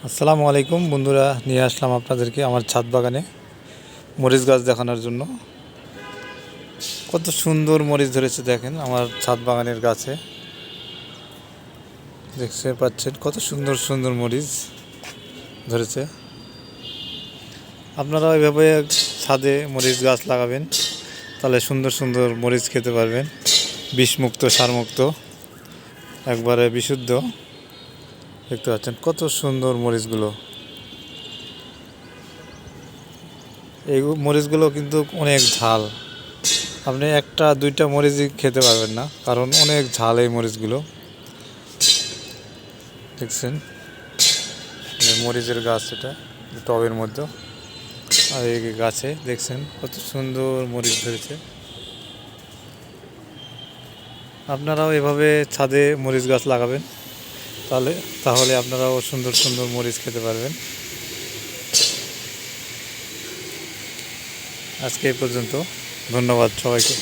আসসালামু আলাইকুম বন্ধুরা, নিয়ে আসলাম আপনাদেরকে আমার ছাদ বাগানে মরিচ গাছ দেখানোর জন্য। কত সুন্দর মরিচ ধরেছে দেখেন আমার ছাদ বাগানের গাছে। দেখতে পাচ্ছেন কত সুন্দর সুন্দর মরিচ ধরেছে। আপনারা এভাবে ছাদে মরিচ গাছ লাগাবেন, তাহলে সুন্দর সুন্দর মরিচ খেতে পারবেন, বিষমুক্ত সারমুক্ত, একবারে বিশুদ্ধ। দেখতে পাচ্ছেন কত সুন্দর মরিচগুলো। এই মরিচগুলো কিন্তু অনেক ঝাল, আপনি একটা দুইটা মরিচই খেতে পারবেন না, কারণ অনেক ঝাল এই মরিচগুলো। দেখছেন মরিচের গাছ, এটা টবের মধ্যে, আর এই গাছে দেখছেন কত সুন্দর মরিচ ধরেছে। আপনারাও এভাবে ছাদে মরিচ গাছ লাগাবেন, তাহলে আপনারাও সুন্দর সুন্দর মরিচ খেতে পারবেন। আজকে এই পর্যন্ত, ধন্যবাদ সবাইকে।